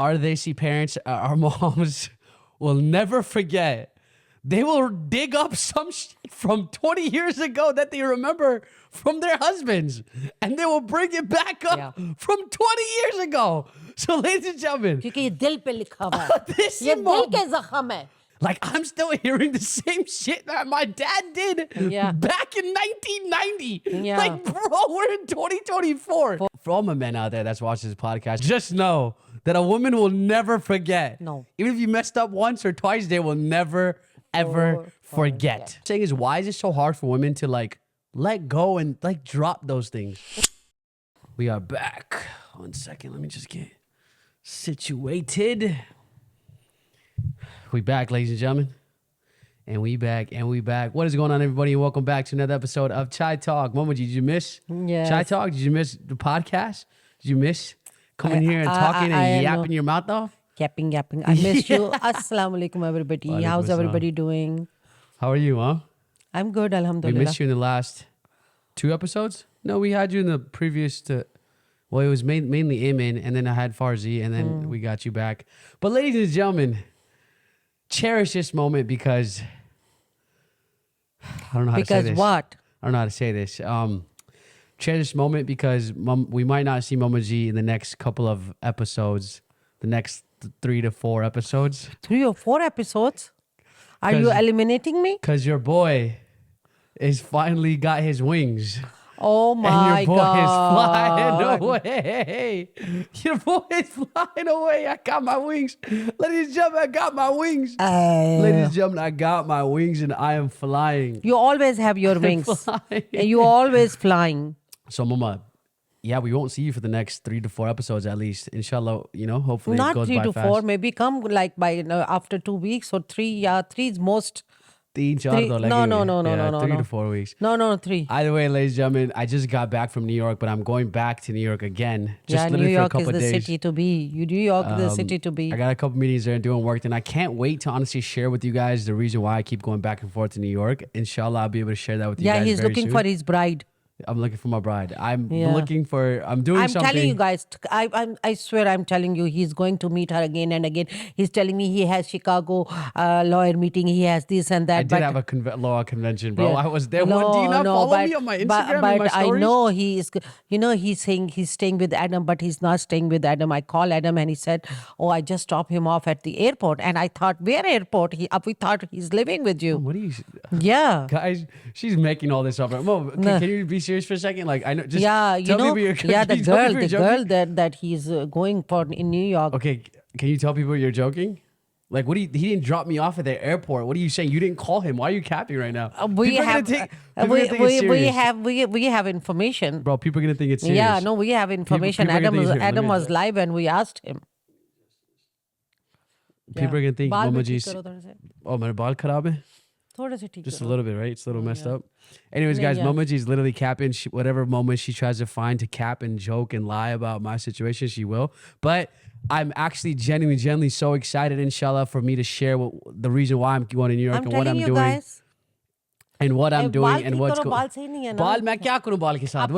Our Desi parents, our moms will never forget. They will dig up some shit from 20 years ago that they remember from their husbands, and they will bring it back up from 20 years ago. So, ladies and gentlemen, क्योंकि ये दिल पे लिखा हुआ है, ये दिल के जख्म है. like, I'm still hearing the same shit that my dad did back in 1990. Yeah. Like, bro, we're in 2024. For all my men out there that's watching this podcast, just know that a woman will never forget. No. Even if you messed up once or twice, they will never, ever forget. Saying is, why is it so hard for women to, like, let go and, like, drop those things? We are back. 1 second. Let me just get situated. We back, ladies and gentlemen. And we back. What is going on, everybody? And welcome back to another episode of Chai Talk. Mama Jee, did you miss Chai Talk? Did you miss the podcast? Did you miss coming here and talking and yapping your mouth off? Yapping. I missed you. Assalamu alaikum, everybody. How's everybody doing? How are you, huh? I'm good, alhamdulillah. We missed you in the last 2 episodes? No, we had you in the previous well, it was mainly Imin, and then I had Farzi, and then we got you back. But ladies and gentlemen, cherish this moment because I don't know how to say this. Because what? I don't know how to say this. Cherish this moment because we might not see Mama Jee in the next couple of episodes, the next 3 to 4 episodes. 3 or 4 episodes? Are you eliminating me? Because your boy is finally got his wings. Oh my God. And your boy is flying away. Your boy is flying away. I got my wings. Ladies and gentlemen, I got my wings. Ladies and gentlemen, I got my wings and I am flying. You always have your wings. You're always flying. So, Mama, we won't see you for the next 3 to 4 episodes at least. Inshallah, hopefully Not it goes 3 by to fast. 4, maybe come like by after 2 weeks or 3. Yeah, 3 is most. 3 to 4 weeks. No, 3. Either way, ladies and gentlemen, I just got back from New York, but I'm going back to New York again. Just New literally York for a couple is of the days. city to be. New York is the city to be. I got a couple meetings there and doing work, and I can't wait to honestly share with you guys the reason why I keep going back and forth to New York. Inshallah, I'll be able to share that with you guys. Yeah, he's very looking soon. for his bride. I'm looking for my bride. I'm doing I'm something. telling you guys, I swear I'm telling you, he's going to meet her again and again. He's telling me he has Chicago lawyer meeting, he has this and that. I did have a law convention, bro. Yeah. I was there. Do you not follow me on my Instagram and my but I stories? know he's saying he's staying with Adam, but he's not staying with Adam. I called Adam and he said, I just dropped him off at the airport. And I thought, where airport? We thought he's living with you. What are you? Yeah. Guys, she's making all this up. Mo, can you be serious for a second? Like, I know. Just the girl that he's going for in New York. Okay, can you tell people you're joking? Like, he didn't drop me off at the airport. What are you saying? You didn't call him. Why are you capping right now? We have information. Bro, people are gonna think it's serious. Yeah, no, we have information. Adam was live and we asked him. People are gonna think Mama Jee's. Oh, my baal kharab hai? Just a little bit, right? It's a little messed up. Anyways, guys, Mama Jee's literally capping. Whatever moment she tries to find to cap and joke and lie about my situation, she will. But I'm actually genuinely so excited, inshallah, for me to share the reason why I'm going to New York and what I'm doing. Guys, and what I'm doing and what's going on. Baal, मैं क्या करूँ बाल के साथ?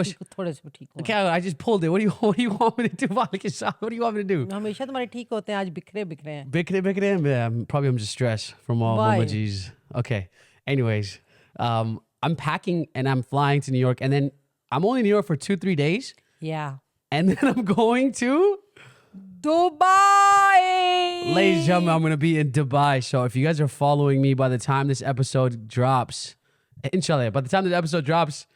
Okay, I just pulled it. What do you want me to do बाल के साथ? What do you want me to do? हमेशा तुम्हारे ठीक होते हैं, आज बिखरे हैं. बिखरे? Yeah, I'm just stressed from all Mama Jee's. Okay. Anyways, I'm packing and I'm flying to New York, and then I'm only in New York for 2-3 days. Yeah. And then I'm going to Dubai. Ladies and gentlemen, I'm going to be in Dubai. So if you guys are following me, by the time this episode drops, inshallah, by the time this episode drops,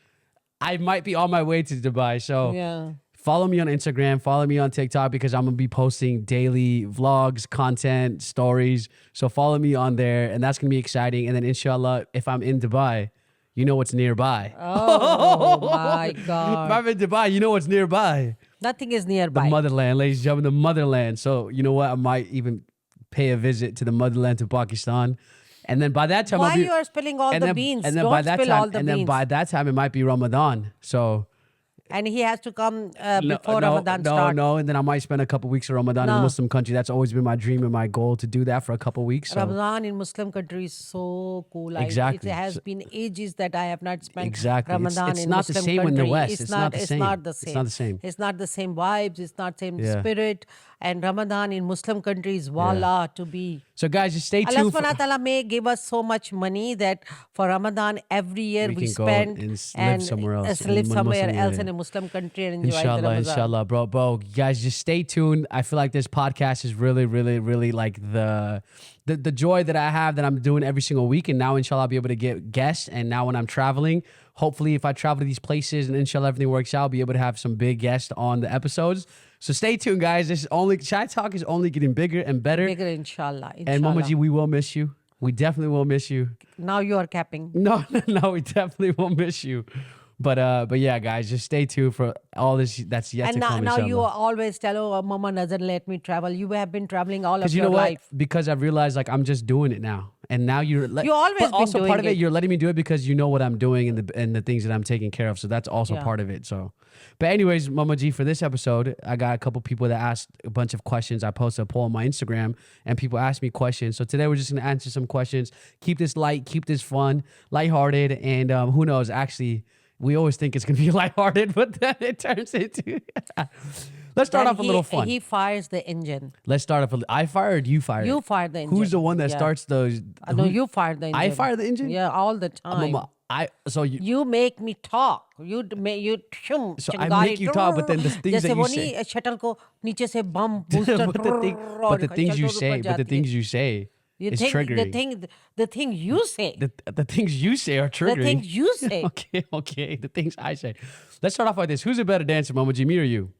I might be on my way to Dubai. So follow me on Instagram, follow me on TikTok, because I'm going to be posting daily vlogs, content, stories. So follow me on there, and that's going to be exciting. And then inshallah, if I'm in Dubai, you know what's nearby. Oh my God. If I'm in Dubai, you know what's nearby. Nothing is nearby. The motherland, ladies and gentlemen, the motherland. So you know what? I might even pay a visit to the motherland, to Pakistan. And then by that time, why you are spilling all the beans? And then Don't by that spill time, all the beans. then by that time, it might be Ramadan. So. And he has to come before Ramadan starts. No, and then I might spend a couple weeks of Ramadan in a Muslim country. That's always been my dream and my goal, to do that for a couple weeks. So. Ramadan in Muslim country is so cool. Exactly. It has been ages that I have not spent It's Ramadan in Muslim country. It's not the same in the West. It's not the same. It's not the same. It's not the same vibes. It's not the same spirit. And Ramadan in Muslim countries, voila, to be. So guys, just stay Allah tuned. subhanahu wa ta'ala may give us so much money that for Ramadan every year we can go spend and live somewhere else, in live somewhere Muslim, else yeah. in a Muslim country and enjoy the Inshallah, Ramadan. inshallah, bro. You guys, just stay tuned. I feel like this podcast is really like the joy that I have that I'm doing every single week. And now, inshallah, I'll be able to get guests. And now when I'm traveling, hopefully if I travel to these places and inshallah everything works out, I'll be able to have some big guests on the episodes. So stay tuned, guys. Chai Talk is only getting bigger and better. Bigger, inshallah. And Mama Jee, we will miss you. We definitely will miss you. Now you are capping. No, we definitely will miss you. But yeah, guys, just stay tuned for all this that's yet to come. And now you inshallah. always tell, oh, Mama doesn't let me travel. You have been traveling all of Because you your know what? life. Because I've realized like I'm just doing it now, and now you're like You always But been also doing part of it, it. you're letting me do it because you know what I'm doing and the things that I'm taking care of. So that's also Yeah. part of it. So, but anyways, Mama Jee, for this episode, I got a couple people that asked a bunch of questions. I posted a poll on my Instagram, and people asked me questions. So today we're just gonna answer some questions. Keep this light, keep this fun, lighthearted, and who knows? Actually, we always think it's gonna be lighthearted, but then it turns into. Let's start Then off a little fun. He fires the engine. Let's start off. I fired. You fired. You fire the engine. Who's the one that Yeah. starts those? No, you fire the engine. I fire the engine? Yeah, all the time. Mama, so you. You make me talk. You So I make you talk, but then the things that you say. Shuttle को नीचे से बम booster. but the things you say, You is think triggering. the thing you say. The things you say are triggering. The things you say. Okay. The things I say. Let's start off like this. Who's a better dancer, Mama Jee, me or you?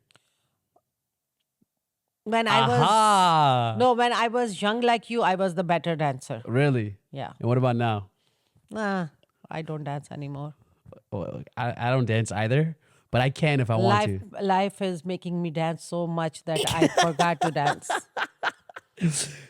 When I was young like you, I was the better dancer. Really? Yeah. And what about now? Nah, I don't dance anymore. Well, I don't dance either, but I can if I want to. Life is making me dance so much that I forgot to dance.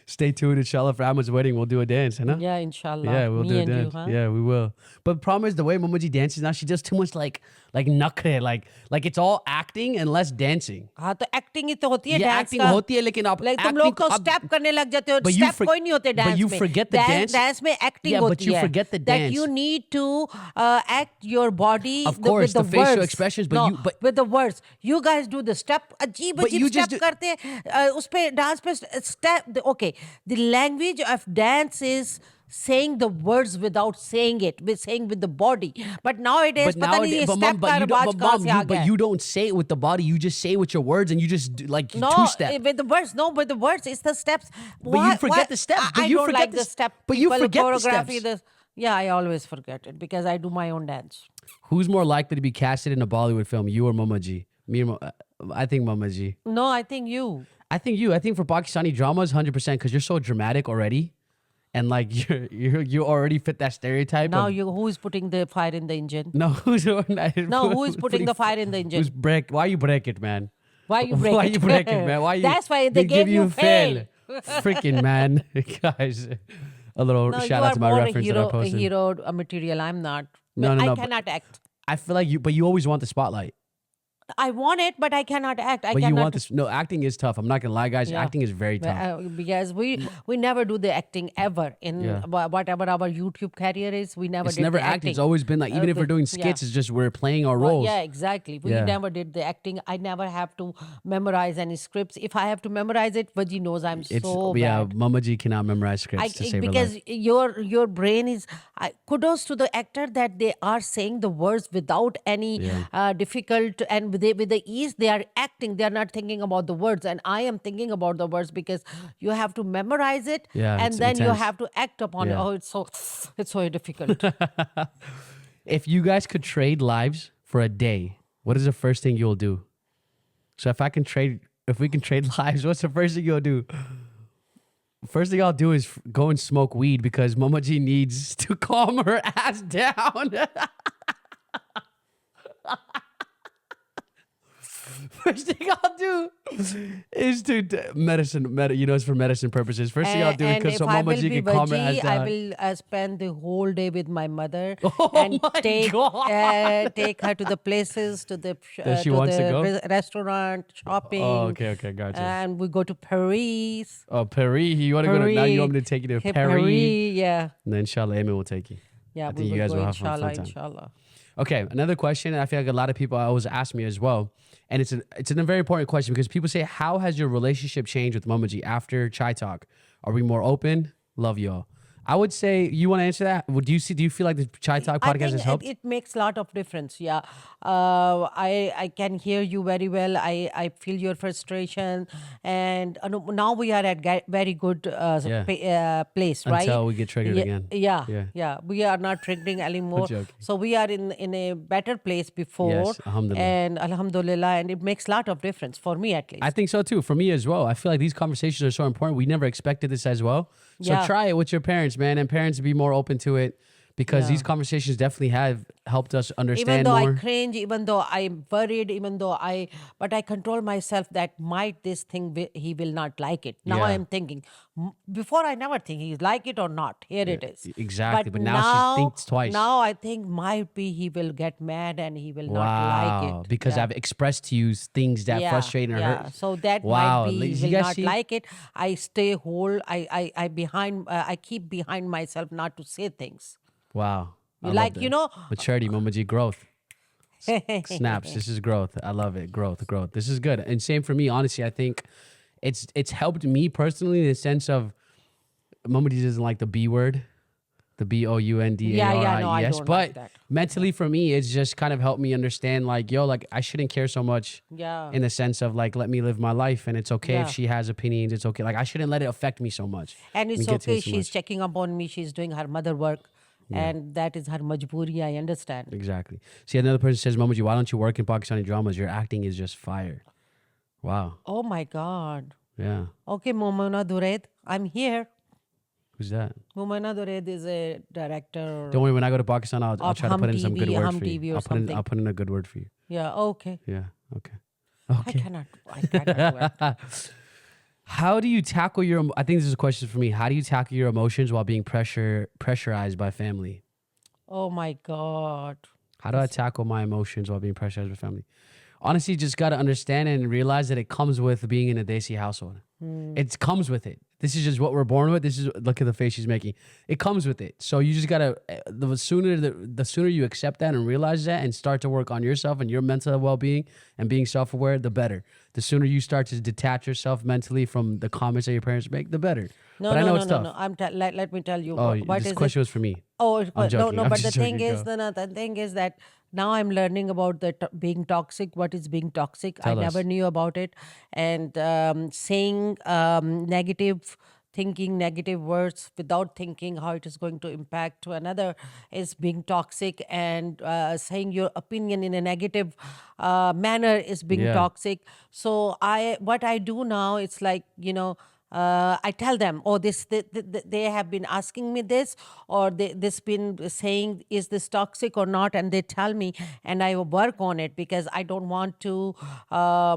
Stay tuned, inshallah, for Ahmad's wedding. We'll do a dance, huh? Yeah, inshallah. Yeah, we'll Me do a and dance. you, huh? Yeah, we will. But the problem is the way Mama Jee dances now, she does too much like nakre, like it's all acting and less dancing. हाँ तो acting ही तो होती है Yeah, dance acting का. होती है, लेकिन आप Like तुम acting लोग तो आप- step करने लग जाते हो. But you Step कोई नहीं होते dance but you में. forget the dance. Dance में acting Yeah, होती but you है. forget the That dance. you need to act your body. Of course, with the facial words. expressions, but no, you- but- with the words. You guys do the step. अजीब But you अजीब just step do- करते हैं. उस पे dance पे step. Okay, the language of dance is saying the words without saying it, with saying with the body. But nowadays, But पता नहीं ये but step mom, but का you रिवाज don't, कहाँ से आ गया but है. you don't say it with the body. You just say it with your words, and you just do, like No, two-step. with the words. No, with the words. It's the steps. But you forget the steps. But I you don't forget like the the s- step. but you People forget the choreography, steps. Yeah, I always forget it because I do my own dance. Who's more likely to be casted in a Bollywood film, you or Mama Jee? Me or I think Mama Jee. No, I think you. I think you. I think for Pakistani dramas, 100%, because you're so dramatic already, and like you already fit that stereotype. Now of, who is putting the fire in the engine? No, Who is putting the fire in the engine? Who's break? Why you break it, man? Why you break Why it? you break it, man? Why you? That's why they give gave you fail. Freaking man, guys. A little No, shout you out are to my more reference that I a posted. hero material. I'm not. No, I but cannot act. I feel like you, but you always want the spotlight. I want it, but I cannot act. But you want this? No, acting is tough. I'm not gonna lie, guys. Yeah. Acting is very tough. Because we never do the acting ever in whatever our YouTube career is. We never It's did never the acting. It's always been like even if we're doing skits, it's just we're playing our roles. Yeah, exactly. We Yeah. never did the acting. I never have to memorize any scripts. If I have to memorize it, Wajeeh knows I'm so bad. Mama Jee cannot memorize scripts to save her Because life. your brain is kudos to the actor that they are saying the words without any difficult and with the ease they are acting. They are not thinking about the words, and I am thinking about the words because you have to memorize it, Yeah, and it's then you intense. have to act upon it. Yeah. Oh, it's so difficult. If you guys could trade lives for a day, what is the first thing you'll do? So if we can trade lives, what's the first thing you'll do? First thing I'll do is go and smoke weed because Mama Jee needs to calm her ass down. First thing I'll do is it's for medicine purposes. First thing I'll do is because so Mama Jee can calm her ass Wajeeh, down. I will spend the whole day with my mother Oh and my take God. take her to the places, to the That she wants to go? restaurant, shopping. Oh, okay, gotcha. And we go to Paris. Oh, Paris. You want to go to now? You want me to take you to Okay, Paris? yeah. And then inshallah, Amy will take you. Yeah, I we think you will guys go will have a fun inshallah, time. inshallah. Okay, another question. I feel like a lot of people always ask me as well And it's a very important question because people say, how has your relationship changed with Mama Jee after Chai Talk? Are we more open? Love y'all. I would say, you want to answer that? Do you feel like the Chai Talk I podcast think has helped? it makes a lot of difference. Yeah, I can hear you very well. I feel your frustration, and no, now we are at very good Yeah. place, right? Until we get triggered again. Yeah, Yeah. yeah. We are not triggering anymore. joking. So we are in a better place before. Yes, alhamdulillah. And alhamdulillah, and it makes a lot of difference for me at least. I think so too. For me as well. I feel like these conversations are so important. We never expected this as well. So Yeah. try it with your parents, man, and parents be more open to it because these conversations definitely have helped us Even understand though more. I cringe, even though I'm worried, but I control myself that might this thing he will not like it. Now Yeah. I'm thinking, before I never think he's like it or not. Here it is. Exactly. But now she thinks twice. Now I think might be he will get mad and he will not like Wow. it. Because Yeah. I've expressed to you things that frustrate or yeah. hurt. So that Wow. might be You he will guys not see? like it. I stay whole. I keep behind myself not to say things. Wow. I love Like, that. Maturity, Mama Jee, growth. Snaps. This is growth. I love it. Growth. This is good. And same for me. Honestly, I think it's helped me personally in the sense of Mama Jee doesn't like the B word, the BOUNDARIES. No, I don't but like that. mentally for me, it's just kind of helped me understand like, yo, like I shouldn't care so much. Yeah. In the sense of like, let me live my life, and it's okay if Yeah. she has opinions. It's okay. Like I shouldn't let it affect me so much. And it's get to me okay. so She's much. checking up on me. She's doing her mother work. And that is her majboori. I understand. Exactly. See, another person says, Mama Jee, why don't you work in Pakistani dramas? Your acting is just fire. Wow. Oh my God. Yeah. Okay, Momona Dured, I'm here. Who's that? Momona Dured is a director. Don't worry. When I go to Pakistan, I'll Of try to put in some good TV, words Hum for you. TV or I'll something. put in a good word for you. Yeah, okay. Yeah. Okay. I cannot do it. How do you tackle your? I think this is a question for me. How do you tackle your emotions while being pressurized by family? Oh my God. How do I tackle my emotions while being pressurized by family? Honestly, just got to understand and realize that it comes with being in a Desi household. It comes with it. This is just what we're born with. Look at the face she's making. It comes with it. So you just gotta the sooner you accept that and realize that and start to work on yourself and your mental well-being and being self-aware, the better. The sooner you start to detach yourself mentally from the comments that your parents make, the better. No, but I know no, it's no, tough. no. Let me tell you. Oh, what this is question it? was for me. Oh, I'm no, joking. no. I'm But the just thing joking. is, Go. the thing is that now I'm learning about being toxic. What is being toxic? Tell I us. never knew about it. And saying negative, thinking negative words without thinking how it is going to impact to another is being toxic. And saying your opinion in a negative manner is being Yeah. toxic. So what I do now, it's like, I tell them, oh, they have been asking me this, or this been saying, is this toxic or not? And they tell me, and I work on it because I don't want to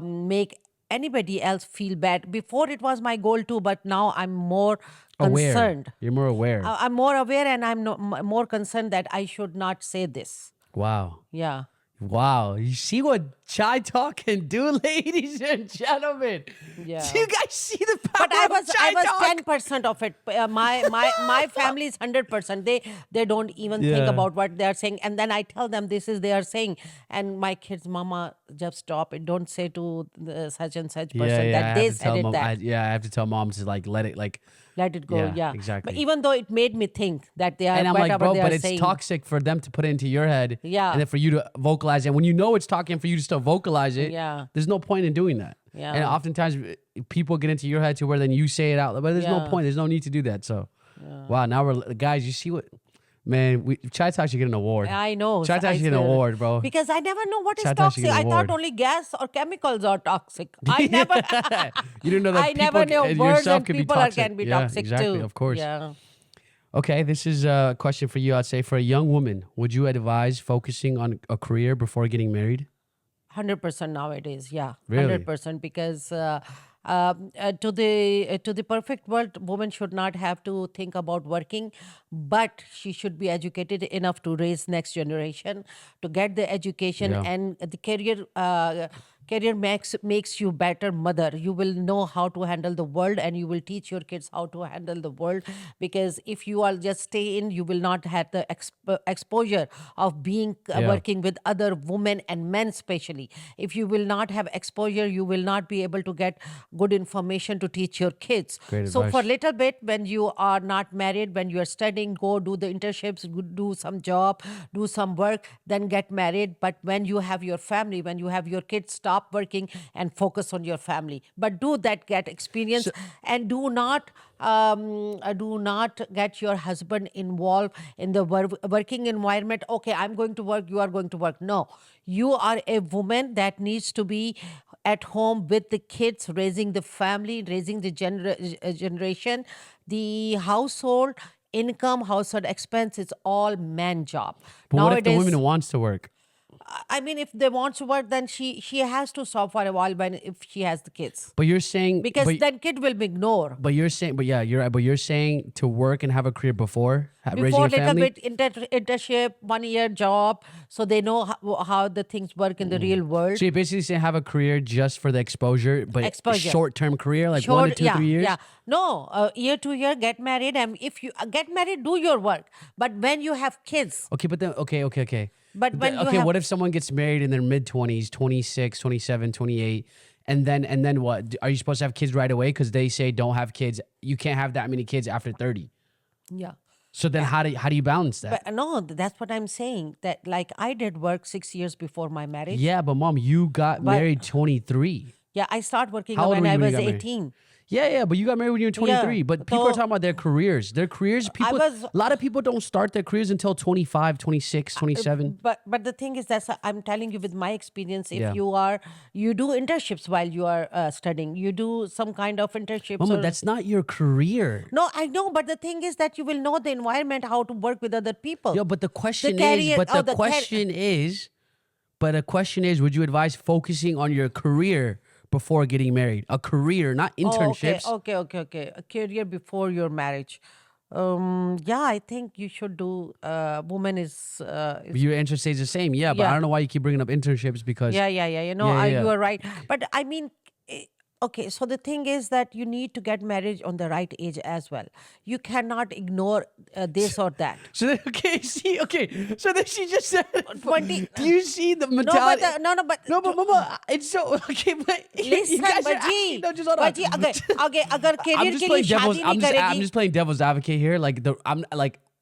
make anybody else feel bad. Before it was my goal too, but now I'm more Aware. concerned. You're more aware. I'm more aware, and I'm more concerned that I should not say this. Wow. Yeah. Wow. You see what Chai Talk can do, ladies and gentlemen? Yeah. Do you guys see the power But I of Chai was Talk? 10% of it. My family is 100%. They don't even think Yeah. about what they are saying. And then I tell them this is they are saying. And my kids, Mama, just stop it. Don't say to the such and such person that they said it that. I have to tell mom to like let it like. Let it go. Yeah, Yeah, exactly. But even though it made me think that they are And I'm whatever like, bro, they but are it's saying. toxic for them to put it into your head. Yeah. And then for you to vocalize it. When you know it's talking, for you to still vocalize it. Yeah. There's no point in doing that. Yeah. And oftentimes people get into your head to where then you say it out. But there's no Yeah. point. There's no need to do that. So, wow. Now guys, you see what, man, Chai Talk should get an award. I know. Chai Talk I should get an swear. award, bro. Because I never know what is Chai Talk should toxic. get an I thought award. only gas or chemicals are toxic. I never. You didn't know that I people never knew and words yourself and could be people toxic. can be Yeah, toxic exactly, too. of course. Yeah. Okay, this is a question for you. I'd say for a young woman, would you advise focusing on a career before getting married? 100% nowadays, yeah, Really? 100% because to the perfect world, woman should not have to think about working, but she should be educated enough to raise next generation, to get the education Yeah. and the Career makes you better mother. You will know how to handle the world, and you will teach your kids how to handle the world. Because if you are just stay in, you will not have the exposure of being working with other women and men, especially. If you will not have exposure, you will not be able to get good information to teach your kids. Great So advice. for little bit, when you are not married, when you are studying, go do the internships, do some job, do some work, then get married. But when you have your family, when you have your kids, stop working and focus on your family. But do that, get experience, and do not get your husband involved in the working environment. Okay, I'm going to work, you are going to work. No, you are a woman that needs to be at home with the kids, raising the family, raising the generation, the household income, household expense is all man job. But what if the Nowadays, woman wants to work? I mean, if they want to work, then she has to stop for a while when if she has the kids, But you're saying because then kid will be ignored. But you're saying, but yeah, you're right. But you're saying to work and have a career before raising Before a little family. bit internship, 1 year job, so they know how the things work in the real world. So you're basically saying have a career just for the exposure, but Exposure. short-term career, like 1 to 2, 3 years. Yeah. No, year to year, get married, and if you get married, do your work. But when you have kids, Okay, but then okay. But when you okay, have- what if someone gets married in their mid-20s, 26, 27, 28, and then what? Are you supposed to have kids right away? Because they say don't have kids. You can't have that many kids after 30. yeah. So then how do you balance that? But no, that's what I'm saying. That like I did work 6 years before my marriage. Yeah, but mom, you got married 23. Yeah, I started working How old when were you I when you was got married? 18. Yeah, but you got married when you were 23. Yeah, But people are so- talking about their careers. Their careers, people, was- a lot of people don't start their careers until 25, 26, 27. But the thing is that I'm telling you with my experience, if Yeah. you do internships while you are studying, you do some kind of internships. Mama, that's not your career. No, I know, but the thing is that you will know the environment, how to work with other people. Yo, but the question career- is, but oh, the the question is, would you advise focusing on your career before getting married? A career, not internships. Okay. A career before your marriage. Yeah, I think you should do. Woman is. Your interest stays the same. Yeah, but I Yeah. don't know why you keep bringing up internships because Yeah. You know, Yeah. you are right. But I mean, okay. So the thing is that you need to get married on the right age as well. You cannot ignore this or that. So then, so then she just said, 20 do you see the No, mentality? but No, but mama, it's so okay. But listen, you guys are Baji. no, just hold on. Baji, अगर I'm career just के playing लिए devil's. शादी नहीं I'm करेगी. just playing devil's advocate here.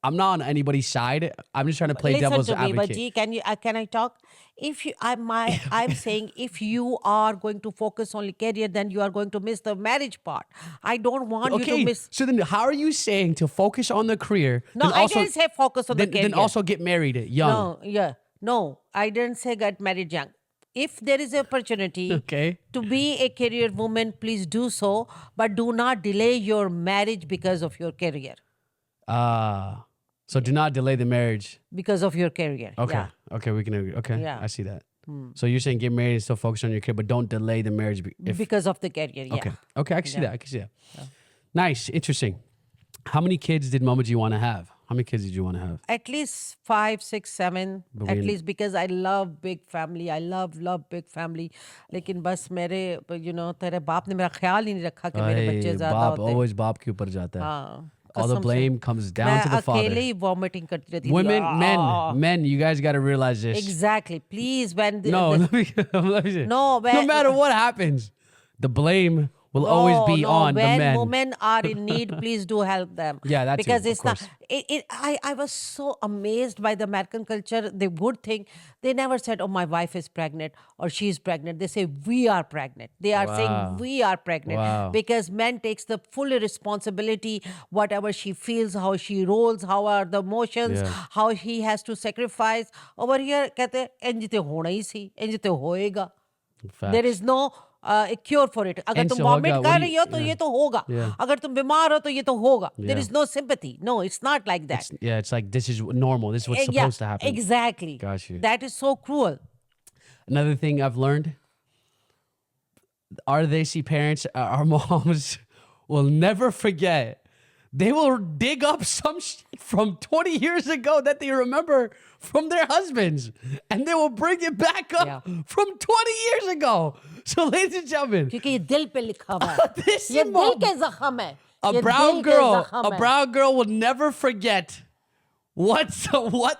I'm not on anybody's side. I'm just trying to play Listen devil's to me, advocate. Baji. Can I talk? If you, I'm saying if you are going to focus only career, then you are going to miss the marriage part. I don't want you to Okay, miss. so then how are you saying to focus on the career? No, then I also, didn't say focus on the career. Then also get married young. No, I didn't say get married young. If there is an opportunity Okay. to be a career woman, please do so, but do not delay your marriage because of your career. So do not delay the marriage. Because of your career. Okay. Yeah. Okay, we can agree. Okay, Yeah. I see that. So you're saying get married and still focus on your kid, but don't delay the marriage. Because of the career. Yeah. Okay, I can see that. I can see that. Nice, interesting. How many kids did Mama Jee want to have? How many kids did you want to have? At least 5, 6, 7. But At we- least because I love big family. I love big family. लेकिन बस मेरे तेरे बाप ने मेरा ख्याल ही नहीं रखा कि मेरे बच्चे Hey, ज्यादा Bob, होते. always Bob के ऊपर जाता है. हाँ, All the कसम से. blame comes down मैं to the father. अकेले ही वॉमिटिंग करती रहती थी. Women, Ah. men, you guys got to realize this. Exactly. Please, when No, let me say. No, no matter what happens, the blame will always be on the when men. women are in need, please do help them. Yeah, that too, because of it's not. course. I was so amazed by the American culture. The good thing, they never said, "Oh, my wife is pregnant" or "She's pregnant." They say, "We are pregnant." They are Wow. saying, "We are pregnant," Wow. because men takes the full responsibility. Whatever she feels, how she rolls, how are the emotions, Yeah. how he has to sacrifice. Over here, कहते इंज ते होना ही सी, इंज ते होएगा. Facts. There is no a cure for it. अगर And तुम so vomit होगा, कर what do रही you- हो तो ये तो होगा. Yeah. अगर तुम बीमार हो तो ये तो होगा. There Yeah. is no sympathy. No, it's not like that. It's like this is normal. This is what's Yeah, supposed to happen. Exactly. Got you. That is so cruel. Another thing I've learned, our Desi parents, our moms will never forget they will dig up some shit from 20 years ago that they remember from their husbands, and they will bring it back up from 20 years ago. So, ladies and gentlemen, क्योंकि ये दिल पे लिखा हुआ है, this ये दिल emo- के जख्म है, a ये brown दिल के girl, जख्म a है. brown girl will never forget what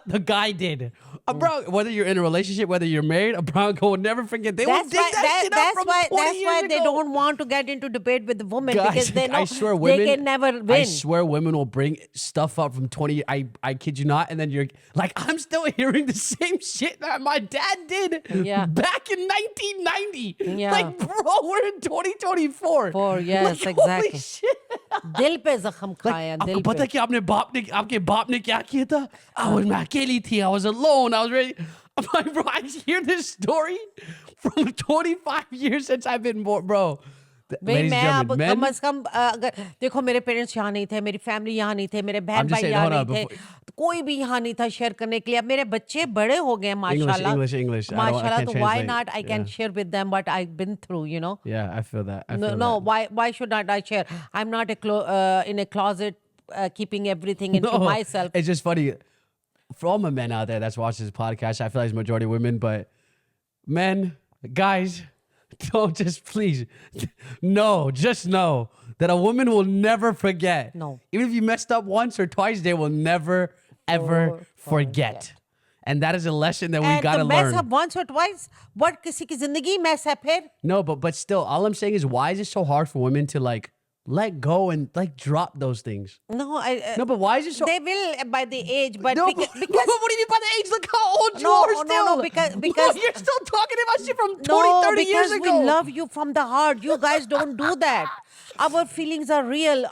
the guy did. A brown, whether you're in a relationship, whether you're married, a brown girl will never forget. They will dig that shit up from 20 that's years why ago. they don't want to get into debate with the women, Guys, because they know I swear they women, can never win. I swear women will bring stuff up from 20. I kid you not. And then you're like, I'm still hearing the same shit that my dad did back in 1990. Yeah. Like, bro, we're in 2024. Yes, like, exactly. Holy shit. दिल पे जख्म खाया, आपको दिल पता पे. है कि आपके बाप ने क्या किया था? मैं अकेली थी. I was alone. I was ready. I'm like, bro, I hear this story from 25 years since I've been born, bro. भाई Ladies मैं and अब gentlemen, कम men, से कम देखो, मेरे पेरेंट्स यहाँ नहीं थे, मेरी फैमिली यहाँ नहीं थे, मेरे बहन I'm just भाई saying, यहाँ hold नहीं on, थे, before- तो कोई भी यहाँ नहीं था शेयर करने के लिए. अब मेरे बच्चे बड़े हो गए हैं माशाल्लाह. English. I माशाल्लाह, can't तो why translate. not I can Yeah. share with them what I've been through, you know. Yeah, I feel that. I feel No, that. why should not I share? I'm not in a closet keeping everything into No, myself. it's just funny. For all my men out there that's watching this podcast, I feel like it's majority women, but men, guys, don't just please. No, just know that a woman will never forget. No. Even if you messed up once or twice, they will never, ever forget. And that is a lesson that we And gotta to mess learn. up once or twice, what किसी की जिंदगी mess up है? No, but still, all I'm saying is, why is it so hard for women to like let go and like drop those things? No, No, but why is it so? they will by the age, but No, because, but what do you mean by the age? Look how old you No, are no, still. no, because you're still talking about shit from 20, no, 30 years because ago. we love you from the heart. You guys don't do that. Our feelings are real.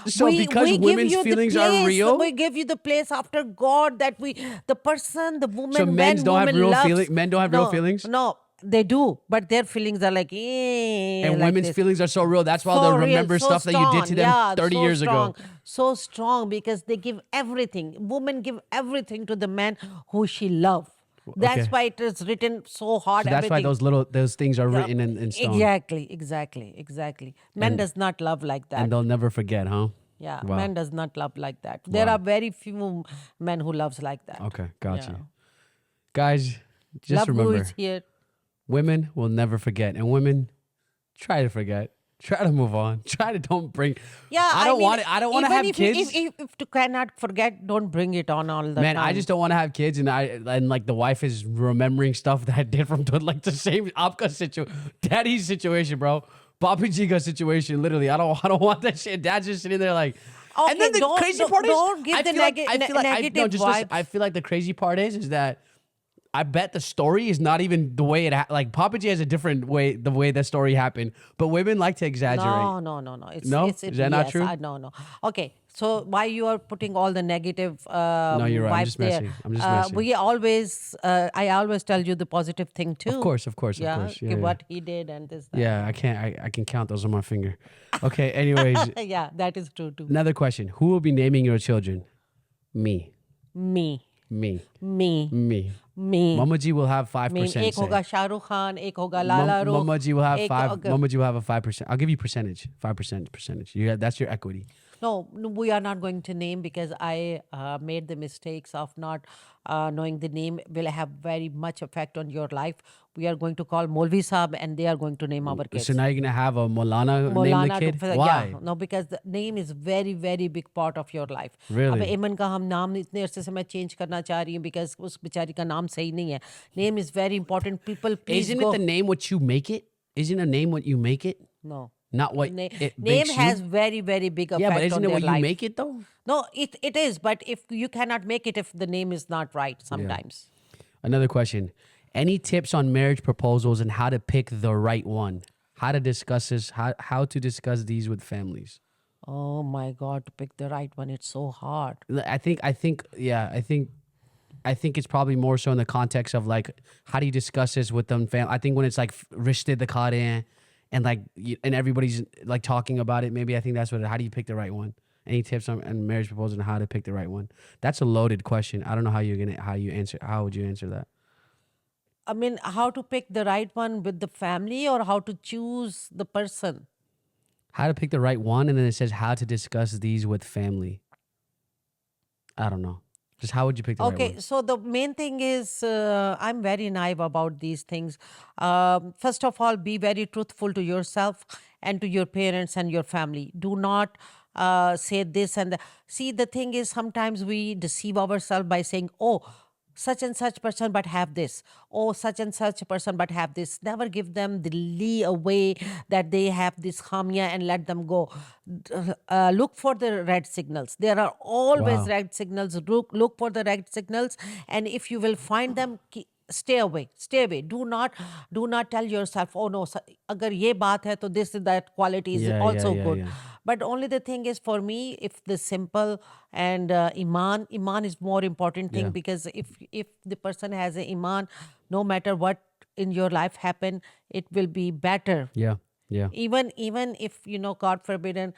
So because we give women's you the feelings are place, real? we give you the place after God that the person, the woman, So men when don't have woman real loves, feeling- men don't have real No, feelings? No, they do, but their feelings are like, And like women's this. feelings are so real. That's why So they'll real, remember so stuff that you did to them strong. 30 so years strong, ago. So strong because they give everything. Women give everything to the man who she loves. That's Okay. why it is written so hard. So that's why everything. those things are written in stone. Exactly. Men does not love like that. And they'll never forget, huh? Yeah, Wow. men does not love like that. There are very few men who loves like that. Okay, got Yeah. you. Guys, just Love who remember, is here. women will never forget. And women, try to forget. Try to move on. Try to don't bring. Yeah, I don't mean, want it. I don't want to even have if you- kids. If you cannot forget, don't bring it on all the Man, time. I just don't want to have kids, and like the wife is remembering stuff that I did from like the same Apka situation, daddy's situation, bro, Papi Jiga situation. Literally, I don't want that shit. Dad's just sitting there like. Okay, and then the crazy part don't is, give I the feel like, negative no, just listen, vibes. I feel like the crazy part is that I bet the story is not even the way it like Papa G has a different way, the way the story happened, but women like to exaggerate. No. It's, No? It's, Is that not true? No. Okay, so why you are putting all the negative No, you're right. I'm vibes just there? messing. I'm just messing. We always, I always tell you the positive thing too. Of course. Yeah, Yeah, okay, yeah. what he did and this. That. Yeah, I can count those on my finger. Okay, anyways, Yeah, that is true too. another question. Who will be naming your children? Me. Me. Mama G will have 5%. एक होगा शाहरुख खान, एक होगा लाला रुख. Mama G will have एक 5. होगा- Mama G will have a 5%. I'll give you percentage. 5% percentage. That's your equity. No, we are not going to name because I made the mistakes of not knowing the name will have very much effect on your life. We are going to call Molvi Saab and they are going to name our kids. So now you're gonna have a Molana name the Maulana kid? to- Why? Yeah, no, because the name is very, very big part of your life. Really? अब एमन का हम नाम इतने अरसे से मैं change करना चाह रही हूँ because उस बेचारी का नाम सही नहीं है. Name is very important. People, please Isn't go. it the name what you make it? Isn't a name what you make it? No. Not what Na- it name makes has you? very, very big effect Yeah, but on isn't it their what life. you make it though? No, it is. But if you cannot make it if the name is not right sometimes. Another question. Any tips on marriage proposals and how to pick the right one? How to discuss this? How to discuss these with families? Oh my God, to pick the right one, it's so hard. I think it's probably more so in the context of like, how do you discuss this with them? I think when it's like rishte the kare and like and everybody's like talking about it, maybe I think that's what. How do you pick the right one? Any tips on marriage proposal and how to pick the right one? That's a loaded question. I don't know how would you answer that? I mean, how to pick the right one with the family or how to choose the person? How to pick the right one, and then it says how to discuss these with family. I don't know. Just how would you pick the right Okay, one? so the main thing is I'm very naive about these things. First of all, be very truthful to yourself and to your parents and your family. Do not say this and that. See, the thing is sometimes we deceive ourselves by saying, oh, such and such person but have this, oh, such and such person but have this. Never give them the leeway that they have this khamia and let them go. Look for the red signals. There are always Wow. red signals. Look for the red signals, and if you will find them, stay away, stay away. Do not tell yourself, oh no, agar ye baat hai to this that quality is Yeah, yeah, also yeah, good. yeah. But only the thing is, for me, if the simple and iman is more important thing, Yeah. because if the person has a iman, no matter what in your life happen, it will be better. Yeah. Yeah. Even if, God forbidden,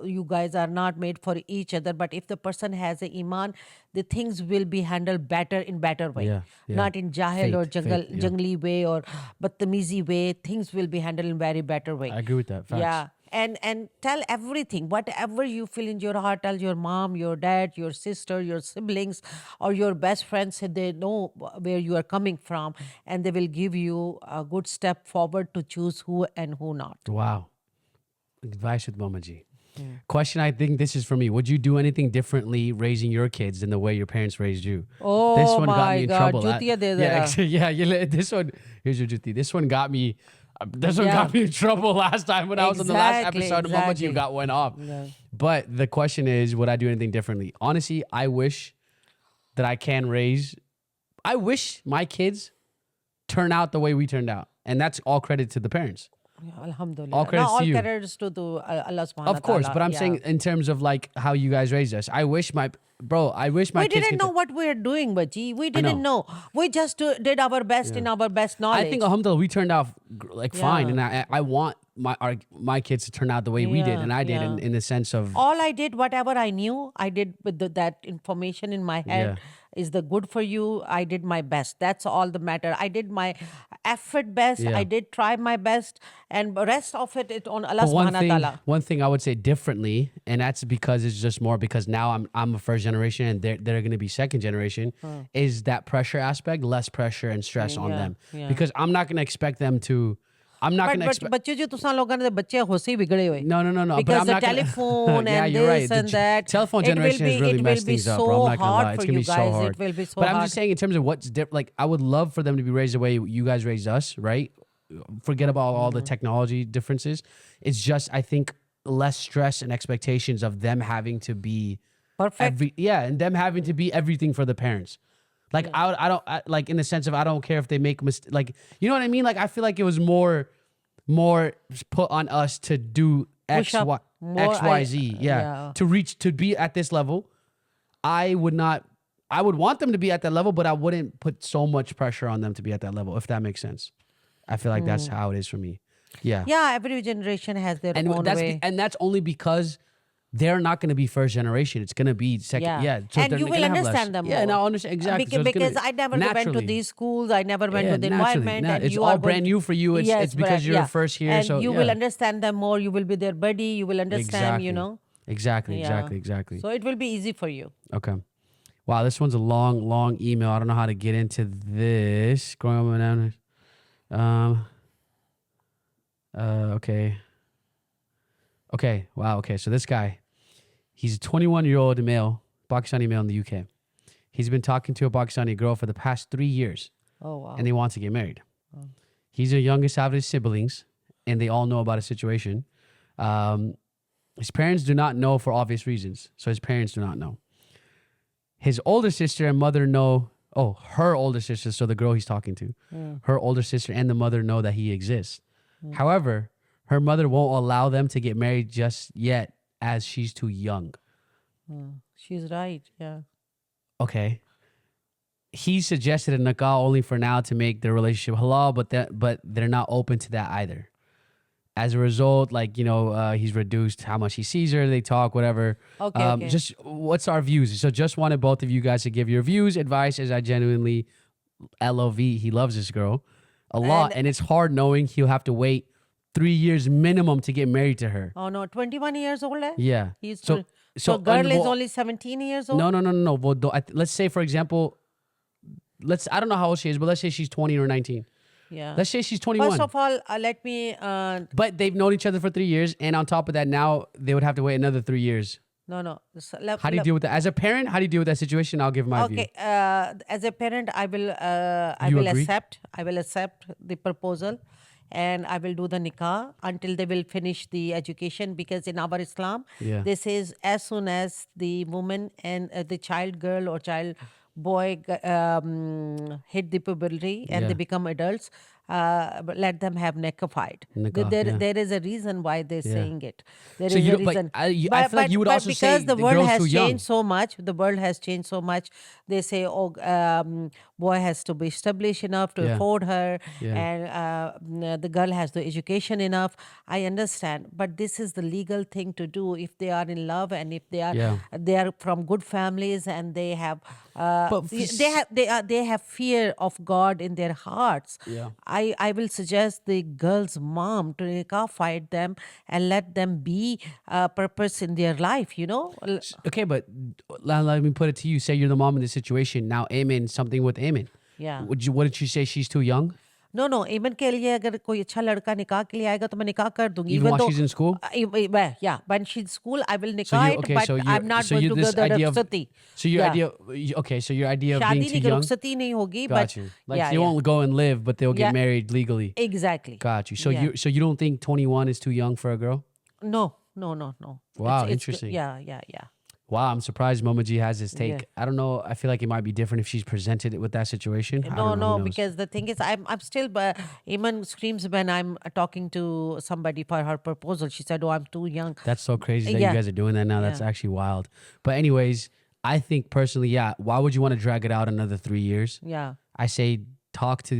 you guys are not made for each other, but if the person has a iman, the things will be handled better in better way, Yeah. Yeah. not in jahil or Faith. Yeah. jungly way or badtamizi way. Things will be handled in very better way. I agree with that. Facts. Yeah. And tell everything, whatever you feel in your heart. Tell your mom, your dad, your sister, your siblings, or your best friends, so they know where you are coming from, and they will give you a good step forward to choose who and who not. Wow. Advice with Mama Jee. Question, I think this is for me. Would you do anything differently raising your kids than the way your parents raised you? Oh This one got my me in God, trouble. jutiya de Yeah, zara. this one, here's your juti. This one got me. This one got me in trouble last time when I was on the last Exactly, episode of Mama Jee exactly. went off. Yeah. But the question is, would I do anything differently? Honestly, I wish that I wish my kids turn out the way we turned out. And that's all credit to the parents. Yeah, Alhamdulillah. All credits all to you. credits to Allah subhanahu wa Of course, ta'ala. but I'm Yeah. saying in terms of like how you guys raised us. I wish my We kids didn't could know what we were doing, Baji. We know. didn't know. We just did our best in our best knowledge. I think alhamdulillah we turned out like fine, Yeah. and I want my kids to turn out the way we did, Yeah, and I did yeah. in the sense of All I did, whatever I knew, I did with that information in my head. Yeah. Is the good for you? I did my best. That's all the matter. I did my effort best. Yeah. I did try my best, and the rest of it on Allah But subhanahu wa ta'ala. one thing I would say differently, and that's because it's just more because now I'm a first generation and they're going to be second generation, is that pressure aspect, less pressure and stress on Yeah, them, yeah. because I'm not going to expect them to. I'm not going to But expect. बच्चे जो तुसां लोगों ने बच्चे होसे बिगड़े हुए. No. But Because I'm the not gonna- telephone yeah, and you're right. this The and that. telephone it will generation be, has really it will messed be things up, so bro. I'm not gonna hard lie. It's for gonna you be so guys. hard. It will be so but I'm hard. just saying in terms of what's different. Like I would love for them to be raised the way you guys raised us, right? Forget about all the technology differences. It's just I think less stress and expectations of them having to be Perfect. and them having to be everything for the parents. Like I don't like in the sense of I don't care if they make mistakes. Like you know what I mean? Like I feel like it was more put on us to do Push up more, X, Y, Z. yeah. To be at this level. I would want them to be at that level, but I wouldn't put so much pressure on them to be at that level, if that makes sense. I feel like that's how it is for me. Yeah. Yeah, every generation has their own way. And that's only because they're not going to be first generation. It's going to be second. Yeah. So and they're you will gonna have less. understand them Yeah, more. no, I understand exactly. So it's Because gonna- I never went to naturally. these schools. I never went Yeah, to the naturally. environment. Nah, And it's you all are brand new for you. It's because but, you're first here. And So you will understand them more. You will be their buddy. You will understand, Exactly. Yeah. Exactly. So it will be easy for you. Okay. Wow, this one's a long email. I don't know how to get into this. Growing up down. Okay. Okay. Wow. Okay. So this guy, he's a 21-year-old male, Pakistani male in the UK. He's been talking to a Pakistani girl for the past 3 years, Oh, wow. and they want to get married. He's the youngest out of his siblings, and they all know about his situation. His parents do not know for obvious reasons, so his parents do not know. His older sister and mother know. Oh, her older sister, so the girl he's talking to, her older sister and the mother know that he exists. However, her mother won't allow them to get married just yet, as she's too young. She's right. Yeah. Okay. He suggested a nikah only for now to make their relationship halal, but they're not open to that either. As a result, he's reduced how much he sees her. They talk, whatever. Okay. Just what's our views? So just wanted both of you guys to give your views, advice, as I genuinely LOV. He loves this girl a lot, and it's hard knowing he'll have to wait 3 years minimum to get married to her. Oh no, 21 years old. Hai? Yeah. He's So so girl is well, only 17 years old. no. Well, let's say for example, I don't know how old she is, but let's say she's 20 or 19. Yeah. Let's say she's 21. First of all, let me. But they've known each other for 3 years, and on top of that, now they would have to wait another 3 years. No. How do you deal with that as a parent? How do you deal with that situation? I'll give my view. Okay. As a parent, I will. I You will agree? accept. I will accept the proposal, and I will do the nikah until they will finish the education. Because in our Islam, Yeah. this is as soon as the woman and the child, girl or child boy hit the puberty and they become adults. Let them have nikah fight. Nikah, There is a reason why they're saying it. There So is you a don't- like, reason. I feel like you would also say because the the world girl's has too young. changed so much. The world has changed so much. They say, oh, boy has to be established enough to Yeah. afford her, Yeah. and the girl has the education enough. I understand, but this is the legal thing to do if they are in love and if they are they are from good families and they have. But They have fear of God in their hearts. Yeah. I will suggest the girl's mom to nikah fight them and let them be purpose in their life. Okay, but let me put it to you. Say you're the mom in this situation. Now, Amen, something with Amen. Yeah. Wouldn't you say she's too young? No. Amen के लिए अगर कोई अच्छा लड़का निकाह के लिए आएगा तो मैं निकाह कर दूंगी. Even while she's in school? Yeah, when she's in school, I will So nikah you it, okay? but So you I'm not so going you to this go the idea of rukhsati. so your Yeah. idea okay? So your idea of being शादी too नहीं young. रुखसती नहीं होगी, Got but you. Like yeah, they won't go and live, but they'll get Yeah. married legally. exactly. Got you. So Yeah. you don't think 21 is too young for a girl? No. Wow, It's interesting. Yeah. Wow, I'm surprised Mama Jee has this take. Yeah. I don't know. I feel like it might be different if she's presented it with that situation. I No, don't know. no, Who knows? because the thing is, I'm still. Iman screams when I'm talking to somebody for her proposal. She said, "Oh, I'm too young." That's so crazy that Yeah. you guys are doing that now. That's actually wild. But anyways, I think personally, yeah. Why would you want to drag it out another 3 years? Yeah. I say talk to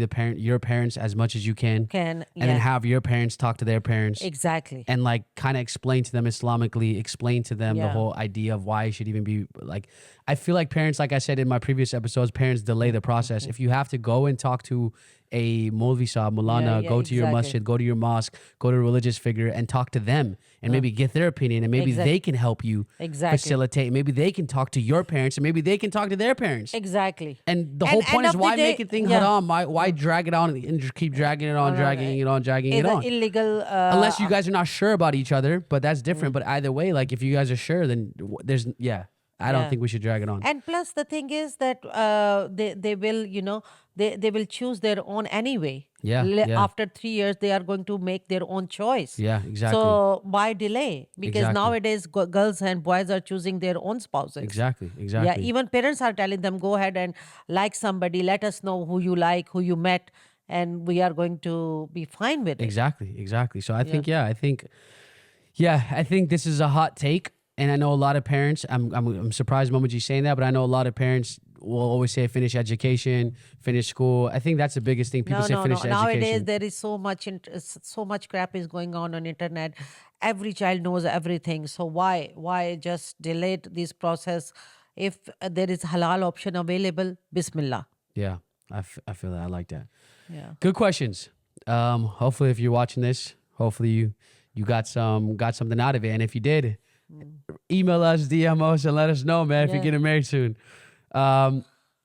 your parents as much as you can, and then yeah. have your parents talk to their parents. Exactly. And like kind of explain to them Islamically, explain to them the Yeah. whole idea of why it should even be like. I feel like parents, like I said in my previous episodes, parents delay the process. If you have to go and talk to a Molvi Saab, Mulana, Yeah, go to your exactly. masjid, go to your mosque, go to a religious figure and talk to them and maybe get their opinion and maybe they can help you Exactly. facilitate. Maybe they can talk to your parents and maybe they can talk to their parents. Exactly. And the whole point end is of why the day- make it thing yeah. haram? Why drag it on and just keep dragging it on, dragging it on, dragging it It's on? illegal. Unless you guys are not sure about each other, but that's different. But either way, like if you guys are sure, then there's I don't Yeah. think we should drag it on. And plus, the thing is that they will, they will choose their own anyway. Yeah, yeah. After 3 years, they are going to make their own choice. Yeah, exactly. So why delay? Because Exactly. nowadays, girls and boys are choosing their own spouses. Exactly. Yeah, even parents are telling them, go ahead and like somebody. Let us know who you like, who you met, and we are going to be fine with it. Exactly. So I think I think this is a hot take, and I know a lot of parents. I'm surprised Mama G's saying that, but I know a lot of parents will always say finish education, finish school. I think that's the biggest thing. People say finish education. Nowadays, there is so much crap is going on internet. Every child knows everything. So why just delay this process? If there is halal option available, Bismillah. Yeah, I feel that. I like that. Yeah. Good questions. Hopefully, if you're watching this, hopefully you got something out of it. And if you did, email us, DM us, and let us know, man, if you're getting married soon.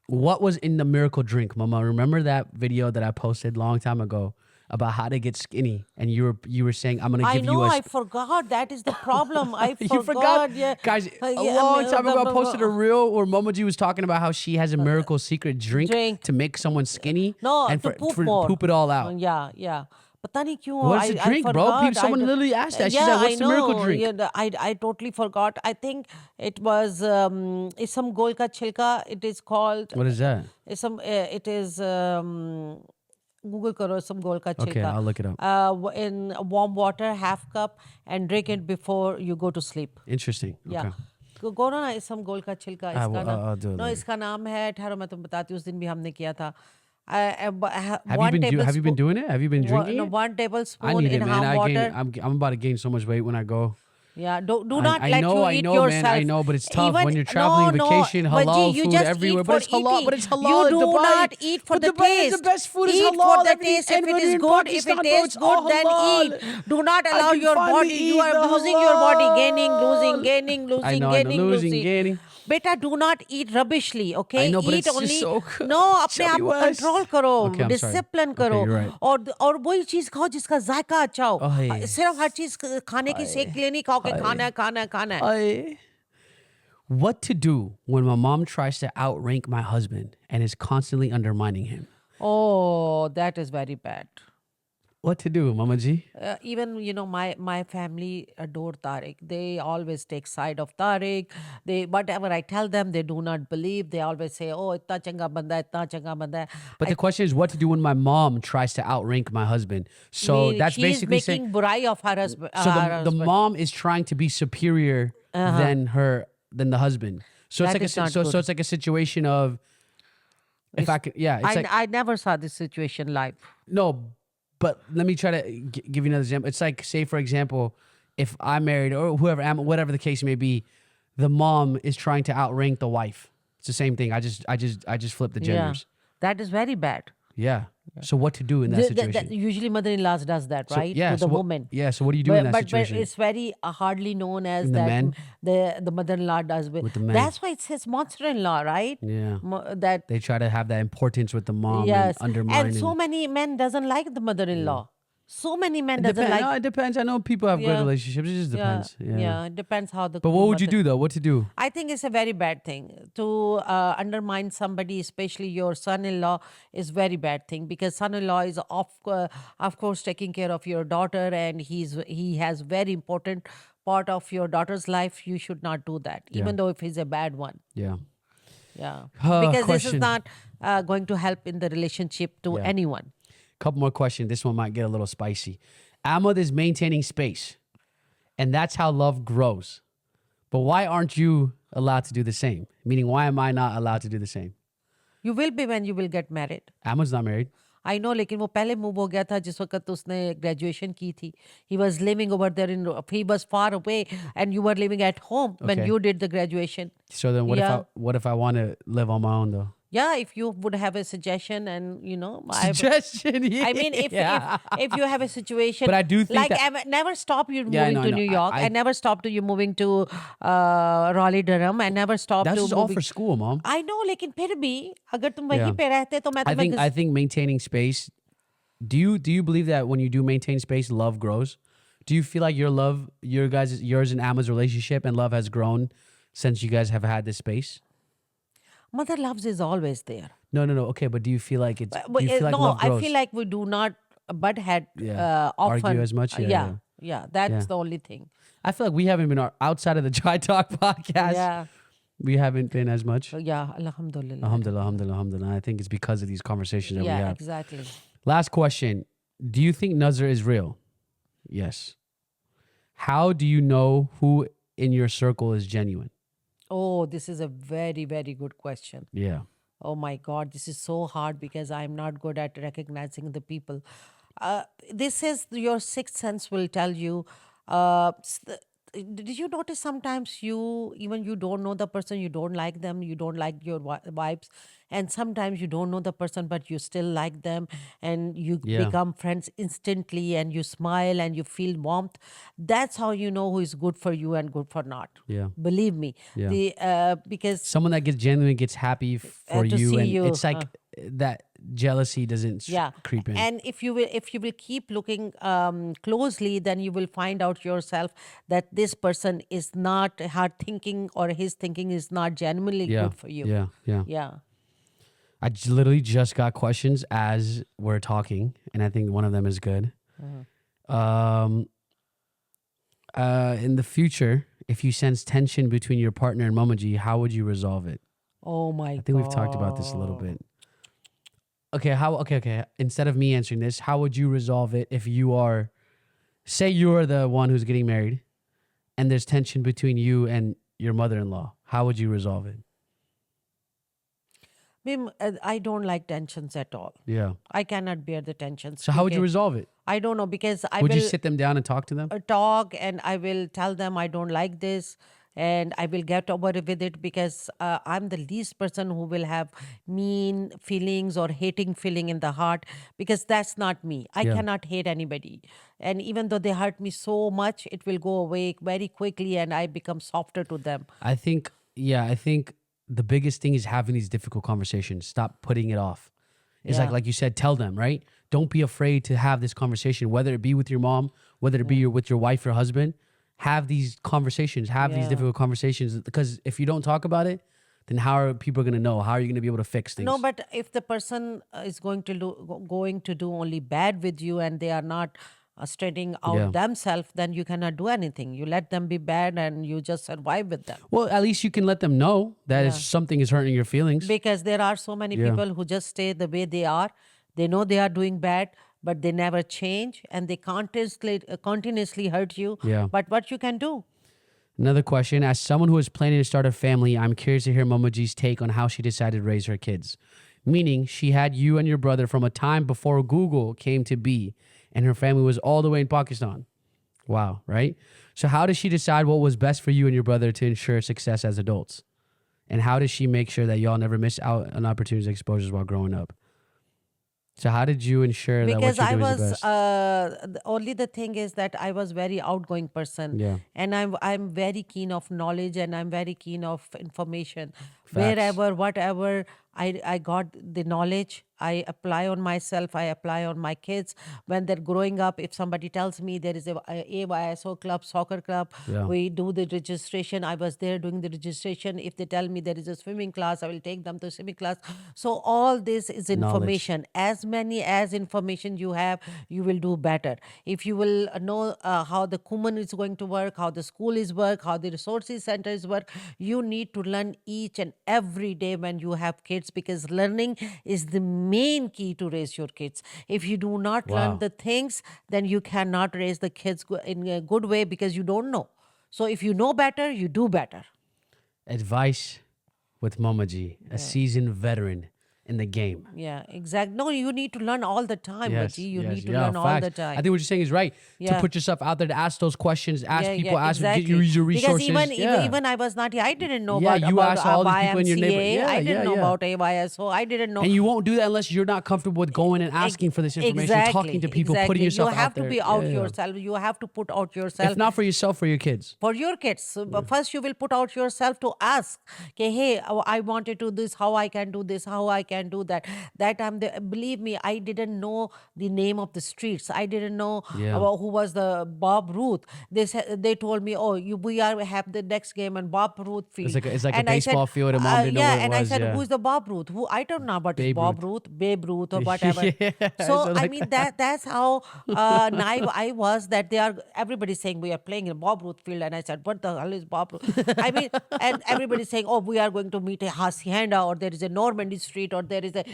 What was in the miracle drink, Mama? Remember that video that I posted a long time ago about how to get skinny? And you were saying, I'm gonna give you a I forgot. That is the problem. I forgot. You forgot? Yeah. Guys, a Yeah, long time ago I posted a reel where Mama G was talking about how she has a miracle secret drink to make someone skinny. No, and to poop more. poop it all out. Yeah. Pata nahi kyun. What's the drink, I bro? forgot. Someone literally asked that. She said, what's the miracle drink? Yeah, I totally forgot. I think it was it's some gol ka chilka. It is called. What is that? It is Google karo some gol ka chilka. Okay, I'll look it up. In warm water, half cup, and drink it before you go to sleep. Interesting. Yeah. Okay. go ना इसम गोल का छिलका इसका I'll do it नाम no later. इसका नाम है ठहरो मैं तुम्हें बताती हूँ उस दिन भी हमने किया था Have you been doing it? Have you been drinking it? 1 I tablespoon need in it, man. warm water. I'm about to gain so much weight when I go. Yeah, do not I let know, you I eat know, yourself. man. I know, but it's tough Even when you're traveling vacation, Vaji, halal you food just everywhere. eat But for it's halal. eating. But it's You halal in do Dubai. not eat for But the Dubai is the taste. best food. Is Eat for halal. the Everything. taste. If And it when you're is in good, if it Pakistan, bro, tastes it's all good, then eat. halal. Do not I allow can your finally body. You eat are the losing your body, gaining, losing, halal. gaining, I losing, know, gaining, losing, losing. gaining. Beta, do not eat rubbishly, I okay? know, but Eat it's just only. so good. No, अपने Chubby आप को control West. करो, Okay, I'm sorry. discipline Okay, करो, you're right. और वही चीज खाओ जिसका जायका अच्छा हो. Oy. सिर्फ हर चीज खाने की सेक के लिए नहीं खाओ कि खाना है, खाना है, खाना है. I. What to do when my mom tries to outrank my husband and is constantly undermining him? Oh, that is very bad. What to do, Mama Jee? Even my family adore Tariq. They always take side of Tariq. They whatever I tell them, they do not believe. They always say, "Oh, itna changa banda, itna changa banda." But the question is, what to do when my mom tries to outrank my husband? So that's She is basically saying. making burai of her husband. So the mom is trying to be superior than the husband. So That it's like is not so good. it's like a situation of if I could it's like I never saw this situation live. no, but let me try to give you another example. It's like say for example, if I'm married or whoever whatever the case may be, the mom is trying to outrank the wife. It's the same thing. I just flip the genders. That is very bad. Yeah. So what to do in that situation? Usually mother-in-laws does that, right? Yeah. To the So woman. yeah. So what do you do in that But situation? it's very hardly known as The that men? the mother-in-law does. With the men. That's why it says monster-in-law, right? Yeah. That They try to have that importance with the mom and yes, undermine. and so many men doesn't like the mother-in-law. So many men It doesn't depends. like. No, it depends. I know people have good Yeah. relationships. It just depends. Yeah. It depends how the. But what would you mother- do though? What to do? I think it's a very bad thing to undermine somebody, especially your son-in-law, is very bad thing because son-in-law is of course taking care of your daughter, and he has very important part of your daughter's life. You should not do that, even though if he's a bad one. Yeah. Yeah, because this is Question. not going to help in the relationship to Yeah. anyone. Couple more questions. This one might get a little spicy. Ahmed is maintaining space, and that's how love grows. But why aren't you allowed to do the same? Meaning, why am I not allowed to do the same? You will be when you will get married. Ahmed's not married. I know, लेकिन वो पहले move हो गया था जिस वक्त उसने graduation की थी. He was living over there he was far away and you were living at home when Okay. you did the graduation. So then, what if I want to live on my own though? Yeah, if you would have a suggestion and Suggestion. Yeah. I mean, if you have a situation, But I do think like that- never stop you Yeah, I moving know, to I know. New York, I- and never stop to you moving to Raleigh Durham, and never stop That's to just all moving. for school, Mom. I know, लेकिन फिर भी अगर तुम वहीं Yeah. पे रहते तो मैं I तुम्हें think maintaining space. Do you believe that when you do maintain space, love grows? Do you feel like yours and Emma's relationship and love has grown since you guys have had this space? mother loves is always there. No. Okay, but do you feel like it's? But, Do you feel like no, love grows? I feel like we do not butt head Yeah. often. Argue as much? Yeah. That's Yeah. the only thing. I feel like we haven't been outside of the Chai Talk podcast. Yeah. We haven't been as much. Yeah, alhamdulillah. Alhamdulillah. I think it's because of these conversations that we Yeah, have. exactly. Last question. Do you think Nazar is real? Yes. How do you know who in your circle is genuine? Oh, this is a very, very good question. Yeah. Oh my God, this is so hard because I'm not good at recognizing the people. This is your sixth sense will tell you. Did you notice sometimes you don't know the person, you don't like them, you don't like your vibes, and sometimes you don't know the person but you still like them, and you Yeah. become friends instantly, and you smile and you feel warmth. That's how you know who is good for you and good for not. Yeah. Believe me, Yeah. because Someone that gets happy for to you, see and you, it's like that jealousy doesn't creep in. and if you will keep looking closely, then you will find out yourself that this person is not hard thinking, or his thinking is not genuinely good for you. Yeah. I literally just got questions as we're talking, and I think one of them is good. In the future, if you sense tension between your partner and Mama Jee, how would you resolve it? Oh my God. I think we've talked about this a little bit. Okay. Instead of me answering this, how would you resolve it if say you're the one who's getting married and there's tension between you and your mother-in-law? How would you resolve it? I don't like tensions at all. Yeah. I cannot bear the tensions. So how would you because- resolve it? I don't know, because I Would you will sit them down and talk to them? talk, and I will tell them I don't like this, and I will get over with it, because I'm the least person who will have mean feelings or hating feeling in the heart, because that's not me. I Yeah. cannot hate anybody. And even though they hurt me so much, it will go away very quickly and I become softer to them. I think the biggest thing is having these difficult conversations. Stop putting it off. It's Yeah. like you said, tell them, right? Don't be afraid to have this conversation, whether it be with your mom, whether it be with your wife or husband. Have these conversations, have these Yeah. difficult conversations, because if you don't talk about it, then how are people going to know? How are you going to be able to fix things? No, but if the person is going to do only bad with you, and they are not straightening out Yeah. themselves, then you cannot do anything. You let them be bad and you just survive with them. Well, at least you can let them know that if something is hurting your feelings. Because there are so many Yeah. people who just stay the way they are. They know they are doing bad, but they never change, and they continuously hurt you. Yeah. But what you can do? Another question. As someone who is planning to start a family, I'm curious to hear Mama G's take on how she decided to raise her kids. Meaning, she had you and your brother from a time before Google came to be, and her family was all the way in Pakistan. Wow, right? So how did she decide what was best for you and your brother to ensure success as adults? And how does she make sure that y'all never miss out on opportunities and exposures while growing up? So how did you ensure that what Because you're I doing is the was best? only the thing is that I was very outgoing person. Yeah. And I'm very keen of knowledge, and I'm very keen of information. Facts. Wherever, whatever I got the knowledge, I apply on myself, I apply on my kids. When they're growing up, if somebody tells me there is a AYSO club, soccer club, Yeah. we do the registration. I was there doing the registration. If they tell me there is a swimming class, I will take them to swimming class. So all this is information. As many as information you have, you will do better. If you will know how the Kuman is going to work, how the school is work, how the resources centers work, you need to learn each and every day when you have kids, because learning is the main key to raise your kids. If you do not Wow. learn the things, then you cannot raise the kids in a good way, because you don't know. So if you know better, you do better. Advice with Mama G, a seasoned veteran in the game. Yeah, exactly. No, you need to learn all the time, Wajeeh. You need to Yeah, learn all facts. the time. I think what you're saying is right. To Yeah. put yourself out there, to ask those questions, ask Yeah, people, yeah, ask exactly. get your resources. Because Yeah. even I was not here. I didn't know Yeah, about you asked all these YMCA. people in your neighborhood. Yeah, I didn't yeah, know yeah. about AYSO. I didn't know. And you won't do that unless you're not comfortable with going and asking for this information, talking to people, putting yourself You have out there. to be out Yeah, yeah. yourself. You have to put out yourself. If not for yourself, for your kids. For your kids. So, but first you will put out yourself to ask, okay, hey, I wanted to do this, how I can do this, how I can do that. That time, believe me, I didn't know the name of the streets. I didn't know Yeah. about who was the Bob Ruth. They told me, oh, we have the next game and Bob Ruth field. It's like a And I said, baseball field, and mom didn't know yeah, what it and was. I said, yeah. who's the Bob Ruth? Who I don't know about Babe Bob Ruth, Babe Ruth, or whatever. Yeah, So so I like mean that's how naive I was, that everybody saying we are playing in Bob Ruth field, and I said, what the hell is Bob Ruth? I mean, and everybody saying, oh, we are going to meet a Hacienda, or there is a Normandy Street, or there is a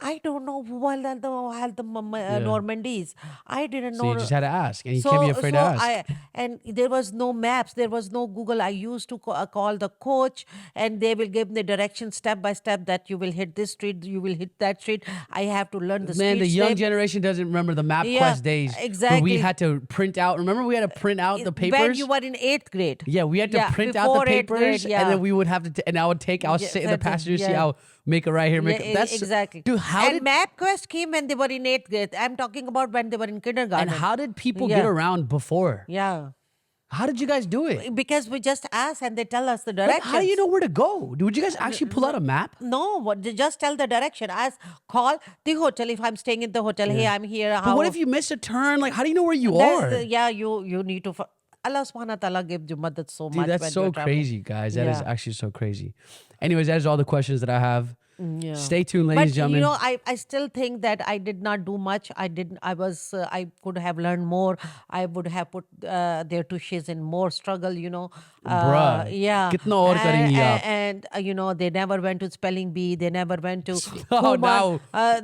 I don't know who are the Normandies. I didn't So know. you just had to ask, and you can't be afraid to ask. And there was no maps, there was no Google. I used to call the coach, and they will give me the direction step by step, that you will hit this street, you will hit that street. I have to learn the Man, the streets young name. generation doesn't remember the MapQuest Yeah, days. Where we exactly. had to print out. Remember, we had to print out the papers. When you were in 8th grade. Yeah, we had to print out the before 8th grade, papers, yeah. and then we would have to, and I would sit in the passenger seat. yeah. I'll make it right here. Make Yeah, it. That's exactly. dude. How and did MapQuest came when they were in 8th grade. I'm talking about when they were in kindergarten. and how did people Yeah. get around before? Yeah. How did you guys do it? Because we just ask and they tell us the Like, directions. how do you know where to go? Would you guys actually pull out a map? No, they just tell the direction. Call the hotel if I'm staying in the hotel. Hey, I'm here. But what if you miss a turn? Like, how do you know where you are? Yeah, you need to. Allah subhanahu wa ta'ala gives you madad so much. Dude, that's when so you're traveling. crazy, guys. That is Yeah. actually so crazy. Anyways, that is all the questions that I have. Yeah. Stay tuned, ladies and But gentlemen. you know, I still think that I did not do much. I could have learned more. I would have put their tushes in more struggle, you know. Bruh, Yeah. kitna aur karenge aap? And you know, they never went to spelling bee. They never went to Oh, Kuma. now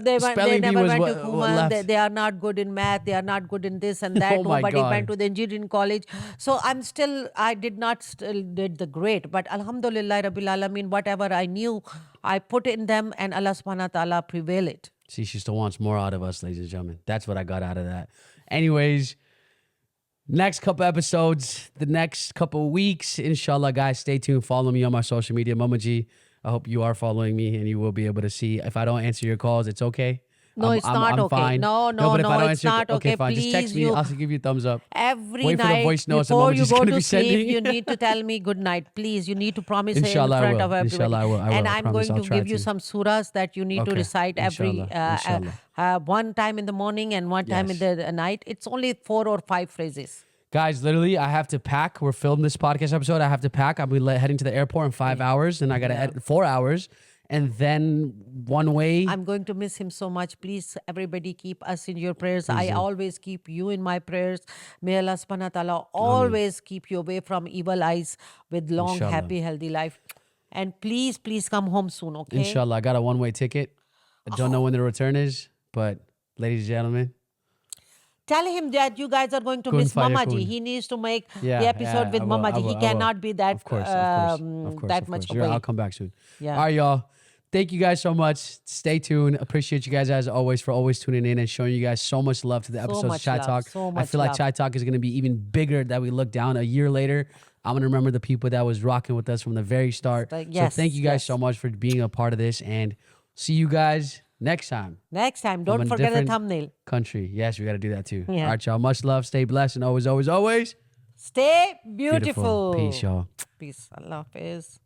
They spelling bee never was went what- to what Kuma. left. They are not good in math. They are not good in this and that. Oh my Nobody God. went to the engineering college. So I did not still did the great. But Alhamdulillah Rabbil Alameen, whatever I knew, I put in them, and Allah subhanahu wa ta'ala prevail it. See, she still wants more out of us, ladies and gentlemen. That's what I got out of that. Anyways, next couple episodes, the next couple weeks, inshallah, guys, stay tuned. Follow me on my social media, Mama Jee. I hope you are following me and you will be able to see. If I don't answer your calls, it's okay. No, it's not okay. Fine. No, but if I don't it's answer, not okay. fine. Just text me. I'll give you a thumbs up. Every Wait for the night voice notes that before Mama you Jee's go gonna to be sleep, sending. you need to tell me good night, please. You need to promise it in Inshallah, I front will. of everybody. Inshallah, I will. And I I'm promise going I'll to try give you to. some surahs that you need to Okay. recite every Inshallah. one time in the morning and one time in the night. It's only 4 or 5 phrases. Guys, literally, I have to pack. We're filming this podcast episode. I have to pack. I'll be heading to the airport in 5 hours, and I got to edit 4 hours. And then one way. I'm going to miss him so much. Please, everybody, keep us in your prayers. I always keep you in my prayers. May Allah subhanahu wa ta'ala always keep you away from evil eyes with long, Inshallah. happy, healthy life. And please come home soon, okay? Inshallah, I got a one-way ticket. I don't know when the return is, but ladies and gentlemen. Tell him that you guys are going to miss Mama Jee. He needs to make the episode with Mama Jee. He cannot be that that much away. I'll come back soon. Yeah. All right, y'all. Thank you guys so much. Stay tuned. Appreciate you guys as always for always tuning in and showing you guys so much love to the episodes of Chai Talk. I feel like Chai Talk is going to be even bigger that we look down a year later. I'm going to remember the people that was rocking with us from the very start. So thank you guys so much for being a part of this, and see you guys next time. Next time. Don't forget the thumbnail. Country. Yes, we got to do that too. Yeah. All right, y'all. Much love. Stay blessed, and always, always, always stay beautiful. Peace, y'all. Peace. Allah Hafiz.